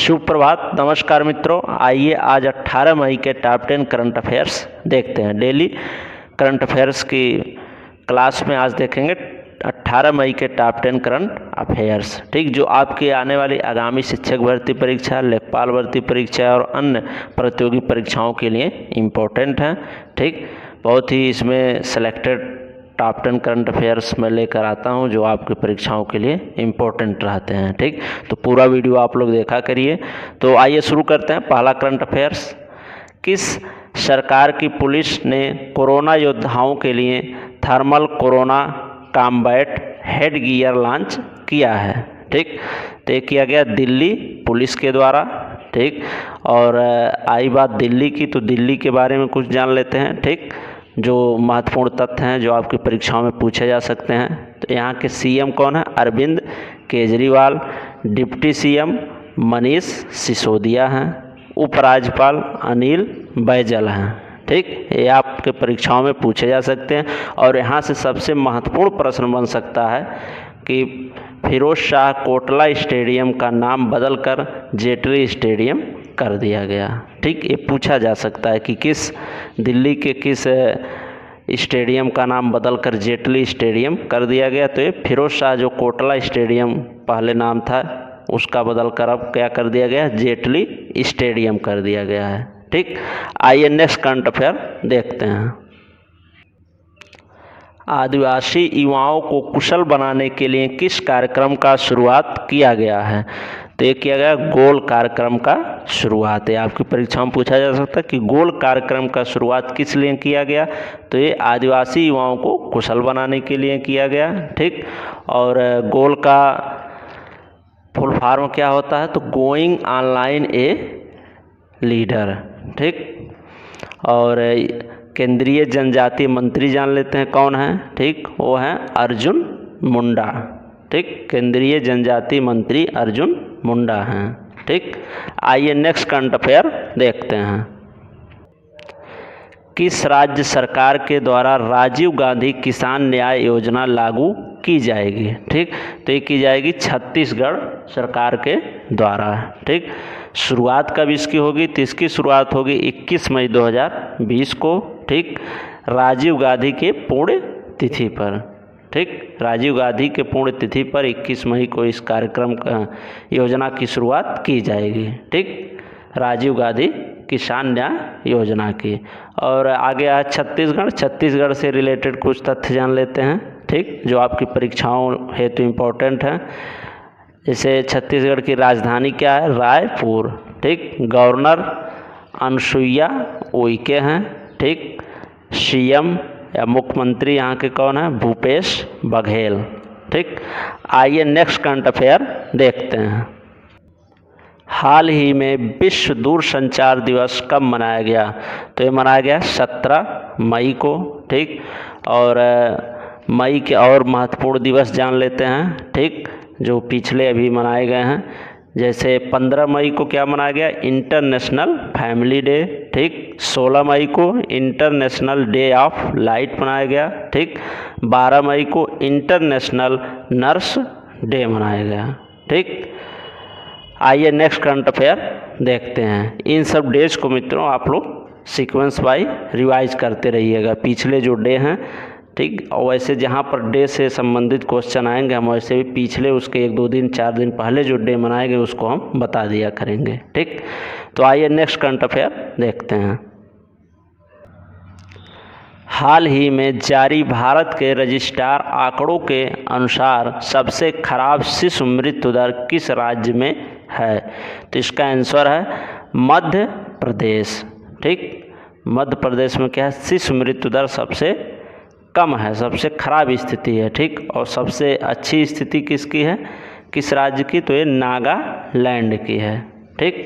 शुभ प्रभात, नमस्कार मित्रों। आइए आज 18 मई के टॉप 10 करंट अफेयर्स देखते हैं। डेली करंट अफेयर्स की क्लास में आज देखेंगे 18 मई के टॉप 10 करंट अफेयर्स, ठीक, जो आपकी आने वाली आगामी शिक्षक भर्ती परीक्षा, लेखपाल भर्ती परीक्षा और अन्य प्रतियोगी परीक्षाओं के लिए इम्पोर्टेंट हैं। ठीक, बहुत ही इसमें सेलेक्टेड टॉप 10 करंट अफेयर्स मैं लेकर आता हूं जो आपकी परीक्षाओं के लिए इम्पोर्टेंट रहते हैं। ठीक, तो पूरा वीडियो आप लोग देखा करिए। तो आइए शुरू करते हैं। पहला करंट अफेयर्स, किस सरकार की पुलिस ने कोरोना योद्धाओं के लिए thermal corona combat head gear launch किया है? ठीक, तो ये किया गया दिल्ली पुलिस के द्वारा। ठीक, और आई बात दिल्ली की, तो दिल्ली के बारे में कुछ जान लेते हैं। ठीक, जो महत्वपूर्ण तथ्य हैं जो आपकी परीक्षाओं में पूछे जा सकते हैं। तो यहाँ के सीएम कौन है? अरविंद केजरीवाल। डिप्टी सीएम मनीष सिसोदिया हैं। उपराज्यपाल अनिल बैजल हैं। ठीक, ये आपके परीक्षाओं में पूछे जा सकते हैं। और यहाँ से सबसे महत्वपूर्ण प्रश्न बन सकता है कि फिरोज शाह कोटला स्टेडियम का नाम बदलकर जेटली स्टेडियम कर दिया गया। ठीक, ये पूछा जा सकता है कि किस दिल्ली के किस स्टेडियम का नाम बदलकर जेटली स्टेडियम कर दिया गया। तो ये फिरोज शाह जो कोटला स्टेडियम पहले नाम था उसका बदलकर अब क्या कर दिया गया? जेटली स्टेडियम कर दिया गया है। ठीक, आइए नेक्स्ट करंट अफेयर देखते हैं। आदिवासी युवाओं को कुशल बनाने के लिए किस कार्यक्रम का शुरुआत किया गया है? तो ये किया गया गोल कार्यक्रम का शुरुआत है। आपकी परीक्षा में पूछा जा सकता है कि गोल कार्यक्रम का शुरुआत किस लिए किया गया? तो ये आदिवासी युवाओं को कुशल बनाने के लिए किया गया। ठीक, और गोल का फुल फॉर्म क्या होता है? तो गोइंग ऑनलाइन ए लीडर। ठीक, और केंद्रीय जनजातीय मंत्री जान लेते हैं कौन है? ठीक, वो हैं अर्जुन मुंडा। ठीक, केंद्रीय जनजातीय मंत्री अर्जुन मुंडा हैं। ठीक, आइए नेक्स्ट करंट अफेयर देखते हैं। किस राज्य सरकार के द्वारा राजीव गांधी किसान न्याय योजना लागू की जाएगी? ठीक, तो ये की जाएगी छत्तीसगढ़ सरकार के द्वारा। ठीक, शुरुआत कब इसकी होगी? तो इसकी शुरुआत होगी 21 मई 2020 को। ठीक, राजीव गांधी के पुण्य तिथि पर। ठीक, राजीव गांधी के पुण्य तिथि पर 21 मई को इस कार्यक्रम का योजना की शुरुआत की जाएगी। ठीक, राजीव गांधी किसान न्याय योजना की। और आगे है छत्तीसगढ़। छत्तीसगढ़ से रिलेटेड कुछ तथ्य जान लेते हैं। ठीक, जो आपकी परीक्षाओं हेतु इम्पोर्टेंट हैं। जैसे छत्तीसगढ़ की राजधानी क्या है? रायपुर। ठीक, गवर्नर अनुसुईया उइके हैं। ठीक, सीएम या मुख्यमंत्री यहाँ के कौन है? भूपेश बघेल। ठीक, आइए नेक्स्ट करंट अफेयर देखते हैं। हाल ही में विश्व दूरसंचार दिवस कब मनाया गया? तो ये मनाया गया 17 मई को। ठीक, और मई के और महत्वपूर्ण दिवस जान लेते हैं। ठीक, जो पिछले अभी मनाए गए हैं। जैसे 15 मई को क्या मनाया गया? International family day. ठीक, 16 मई को इंटरनेशनल डे ऑफ लाइट मनाया गया। ठीक, 12 मई को इंटरनेशनल नर्स डे मनाया गया। ठीक, आइए नेक्स्ट करंट अफेयर देखते हैं। इन सब डेज को मित्रों आप लोग सीक्वेंस बाय रिवाइज करते रहिएगा, पिछले जो डे हैं। ठीक, और वैसे जहाँ पर डे से संबंधित क्वेश्चन आएंगे हम वैसे भी पिछले उसके 1-2 दिन 4 दिन पहले जो डे मनाए गए उसको हम बता दिया करेंगे। ठीक, तो आइए नेक्स्ट करंट अफेयर देखते हैं। हाल ही में जारी भारत के रजिस्ट्रार आंकड़ों के अनुसार सबसे खराब शिशु मृत्यु दर किस राज्य में है? तो इसका आंसर है मध्य प्रदेश। ठीक, मध्य प्रदेश में क्या है? शिशु मृत्यु दर सबसे कम है, सबसे खराब स्थिति है। ठीक, और सबसे अच्छी स्थिति किसकी है? किस राज्य की? तो ये नागालैंड की है। ठीक,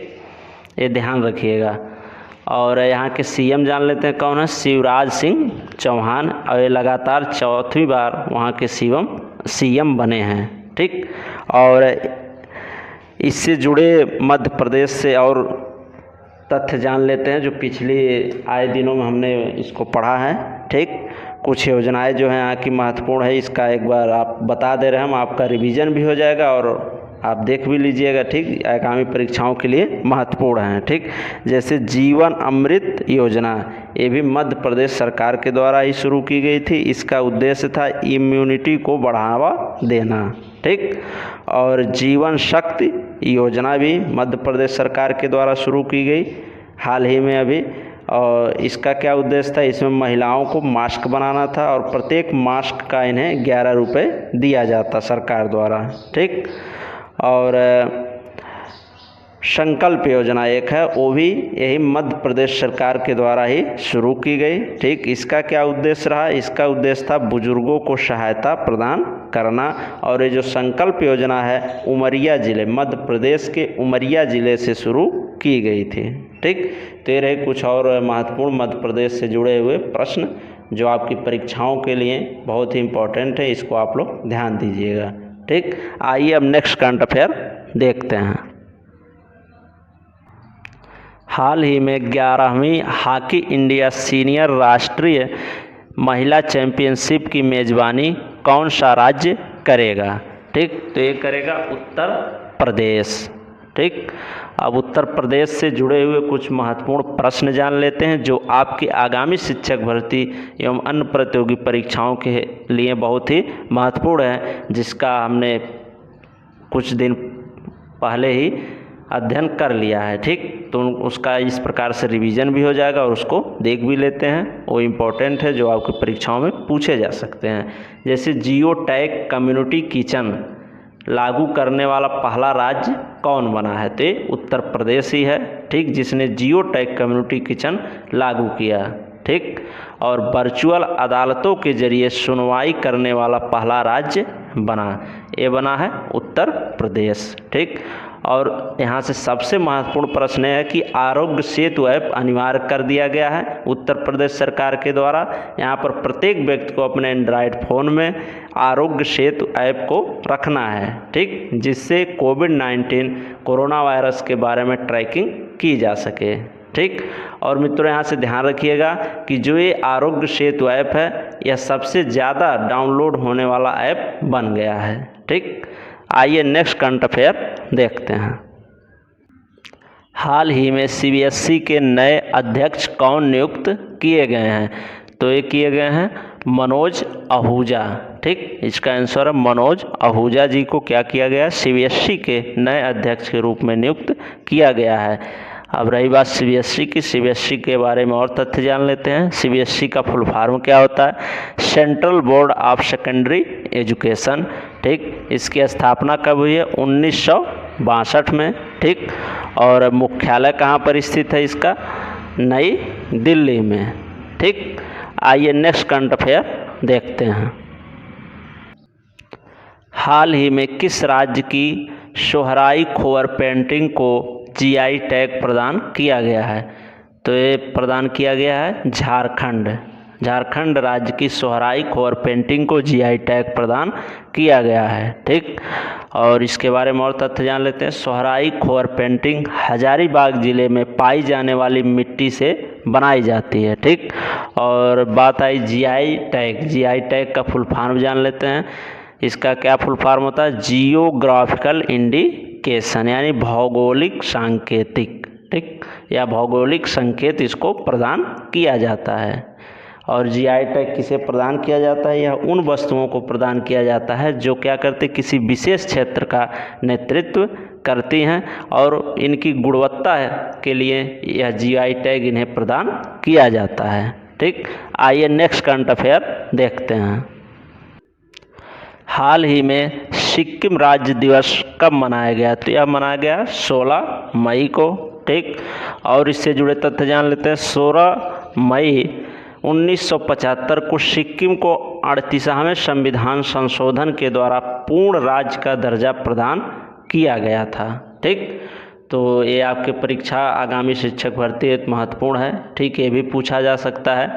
ये ध्यान रखिएगा। और यहाँ के सीएम जान लेते हैं कौन है? शिवराज सिंह चौहान। और ये लगातार 4थी बार वहाँ के सीएम बने हैं। ठीक, और इससे जुड़े मध्य प्रदेश से और तथ्य जान लेते हैं जो पिछले आए दिनों में हमने इसको पढ़ा है। ठीक, कुछ योजनाएं जो हैं यहाँ की महत्वपूर्ण है, इसका एक बार आप बता दे रहे हैं हम, आपका रिवीजन भी हो जाएगा और आप देख भी लीजिएगा, ठीक, आगामी परीक्षाओं के लिए महत्वपूर्ण हैं, ठीक। जैसे जीवन अमृत योजना, ये भी मध्य प्रदेश सरकार के द्वारा ही शुरू की गई थी। इसका उद्देश्य था इम्यूनिटी को बढ़ावा देना, ठीक। और जीवन शक्ति योजना भी मध्य प्रदेश सरकार के द्वारा शुरू की गई हाल ही में अभी। और इसका क्या उद्देश्य था, इसमें महिलाओं को मास्क बनाना था और प्रत्येक मास्क का इन्हें 11 रुपये दिया जाता सरकार द्वारा, ठीक। और संकल्प योजना एक है, वो भी यही मध्य प्रदेश सरकार के द्वारा ही शुरू की गई, ठीक। इसका क्या उद्देश्य रहा, इसका उद्देश्य था बुजुर्गों को सहायता प्रदान करना। और ये जो संकल्प योजना है उमरिया ज़िले, मध्य प्रदेश के उमरिया ज़िले से शुरू की गई थी, ठीक। तो ये रहे कुछ और महत्वपूर्ण मध्य प्रदेश से जुड़े हुए प्रश्न जो आपकी परीक्षाओं के लिए बहुत ही इम्पोर्टेंट है, इसको आप लोग ध्यान दीजिएगा, ठीक। आइए अब नेक्स्ट करंट अफेयर देखते हैं। हाल ही में 11वीं हॉकी इंडिया सीनियर राष्ट्रीय महिला चैंपियनशिप की मेज़बानी कौन सा राज्य करेगा, ठीक। तो ये करेगा उत्तर प्रदेश, ठीक। अब उत्तर प्रदेश से जुड़े हुए कुछ महत्वपूर्ण प्रश्न जान लेते हैं जो आपकी आगामी शिक्षक भर्ती एवं अन्य प्रतियोगी परीक्षाओं के लिए बहुत ही महत्वपूर्ण है, जिसका हमने कुछ दिन पहले ही अध्ययन कर लिया है, ठीक। तो उसका इस प्रकार से रिवीजन भी हो जाएगा और उसको देख भी लेते हैं, वो इम्पोर्टेंट है जो आपकी परीक्षाओं में पूछे जा सकते हैं। जैसे जियो टैग कम्युनिटी किचन लागू करने वाला पहला राज्य कौन बना है, तो ये उत्तर प्रदेश ही है, ठीक, जिसने जियो टैग कम्युनिटी किचन लागू किया, ठीक। और वर्चुअल अदालतों के जरिए सुनवाई करने वाला पहला राज्य बना, ये बना है उत्तर प्रदेश, ठीक। और यहाँ से सबसे महत्वपूर्ण प्रश्न है कि आरोग्य सेतु ऐप अनिवार्य कर दिया गया है उत्तर प्रदेश सरकार के द्वारा। यहाँ पर प्रत्येक व्यक्ति को अपने एंड्रॉयड फ़ोन में आरोग्य सेतु ऐप को रखना है, ठीक, जिससे कोविड-19 कोरोना वायरस के बारे में ट्रैकिंग की जा सके, ठीक। और मित्रों यहाँ से ध्यान रखिएगा कि जो ये आरोग्य सेतु ऐप है यह सबसे ज़्यादा डाउनलोड होने वाला ऐप बन गया है, ठीक। आइए नेक्स्ट करंट अफेयर देखते हैं। हाल ही में सीबीएसई के नए अध्यक्ष कौन नियुक्त किए गए हैं, तो ये किए गए हैं मनोज आहूजा, ठीक। इसका आंसर है मनोज आहूजा जी को क्या किया गया है, सीबीएसई के नए अध्यक्ष के रूप में नियुक्त किया गया है। अब रही बात सीबीएसई की, सीबीएसई के बारे में और तथ्य जान लेते हैं। सीबीएसई का फुल फॉर्म क्या होता है, central board of secondary education, ठीक। इसकी स्थापना कब हुई है, 1962 में, ठीक। और मुख्यालय कहाँ पर स्थित है इसका, नई दिल्ली में, ठीक। आइए नेक्स्ट करंट अफेयर देखते हैं। हाल ही में किस राज्य की सोहराई खोवर पेंटिंग को जीआई टैग प्रदान किया गया है, तो ये प्रदान किया गया है झारखंड। झारखंड राज्य की सोहराई खोवर पेंटिंग को जीआई टैग प्रदान किया गया है, ठीक। और इसके बारे में और तथ्य जान लेते हैं। सोहराई खोवर पेंटिंग हजारीबाग जिले में पाई जाने वाली मिट्टी से बनाई जाती है, ठीक। और बात आई जीआई टैग, जीआई टैग का फुल फॉर्म जान लेते हैं। इसका क्या फुल फॉर्म होता है, जियोग्राफिकल इंडिकेशन, यानी भौगोलिक सांकेतिक, ठीक, या भौगोलिक संकेत इसको प्रदान किया जाता है। और जीआई टैग किसे प्रदान किया जाता है, यह उन वस्तुओं को प्रदान किया जाता है जो क्या करते, किसी विशेष क्षेत्र का नेतृत्व करती हैं और इनकी गुणवत्ता के लिए यह जीआई टैग इन्हें प्रदान किया जाता है, ठीक। आइए नेक्स्ट करंट अफेयर देखते हैं। हाल ही में सिक्किम राज्य दिवस कब मनाया गया, तो यह मनाया गया 16 मई को, ठीक। और इससे जुड़े तथ्य जान लेते हैं। 16 मई 1975 को सिक्किम को 38वें संविधान संशोधन के द्वारा पूर्ण राज्य का दर्जा प्रदान किया गया था, ठीक। तो ये आपके परीक्षा आगामी शिक्षक भर्ती एक महत्वपूर्ण है, ठीक। ये भी पूछा जा सकता है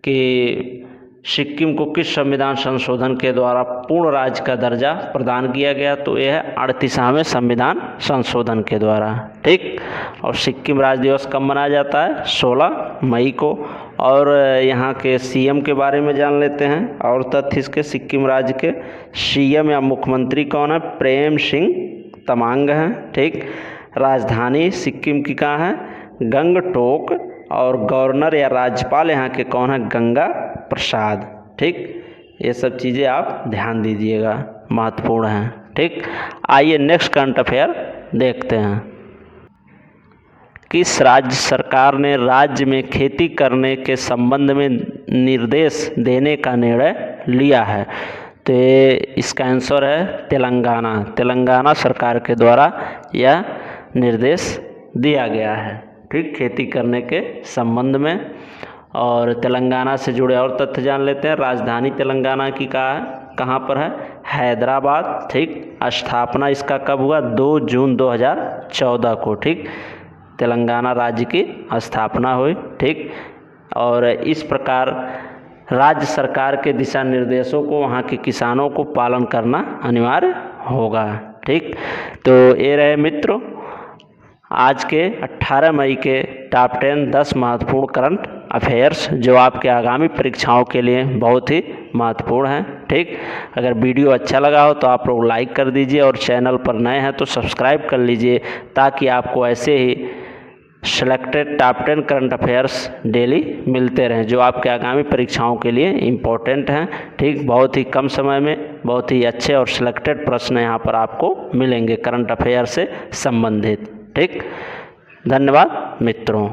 कि सिक्किम को किस संविधान संशोधन के द्वारा पूर्ण राज्य का दर्जा प्रदान किया गया, तो यह है 38वें संविधान संशोधन के द्वारा, ठीक। और सिक्किम राज्य दिवस कब मनाया जाता है, 16 मई को। और यहाँ के सीएम के बारे में जान लेते हैं और तथ्य इसके। सिक्किम राज्य के सीएम या मुख्यमंत्री कौन है, प्रेम सिंह तवांग है। ठीक, राजधानी सिक्किम की कहाँ है? गंगटोक। और गवर्नर या राज्यपाल यहाँ के कौन है? गंगा प्रसाद। ठीक, ये सब चीज़ें आप ध्यान दीजिएगा, महत्वपूर्ण हैं। ठीक, आइए नेक्स्ट करंट अफेयर देखते हैं। किस राज्य सरकार ने राज्य में खेती करने के संबंध में निर्देश देने का निर्णय लिया है? तो इसका आंसर है तेलंगाना। तेलंगाना सरकार के द्वारा यह निर्देश दिया गया है। ठीक, खेती करने के संबंध में। और तेलंगाना से जुड़े और तथ्य जान लेते हैं। राजधानी तेलंगाना की कहाँ पर है? हैदराबाद। ठीक, स्थापना इसका कब हुआ? 2 जून 2014 को। ठीक, तेलंगाना राज्य की स्थापना हुई। ठीक, और इस प्रकार राज्य सरकार के दिशा निर्देशों को वहाँ के किसानों को पालन करना अनिवार्य होगा। ठीक, तो ये रहे मित्रों आज के 18 मई के टॉप 10 महत्वपूर्ण करंट अफेयर्स, जो आपके आगामी परीक्षाओं के लिए बहुत ही महत्वपूर्ण हैं। ठीक, अगर वीडियो अच्छा लगा हो तो आप लोग लाइक कर दीजिए और चैनल पर नए हैं तो सब्सक्राइब कर लीजिए, ताकि आपको ऐसे ही selected top 10 current affairs daily मिलते रहें, जो आपके आगामी परीक्षाओं के लिए इम्पोर्टेंट हैं। ठीक, बहुत ही कम समय में बहुत ही अच्छे और सिलेक्टेड प्रश्न यहाँ पर आपको मिलेंगे करंट अफेयर से संबंधित। ठीक, धन्यवाद मित्रों।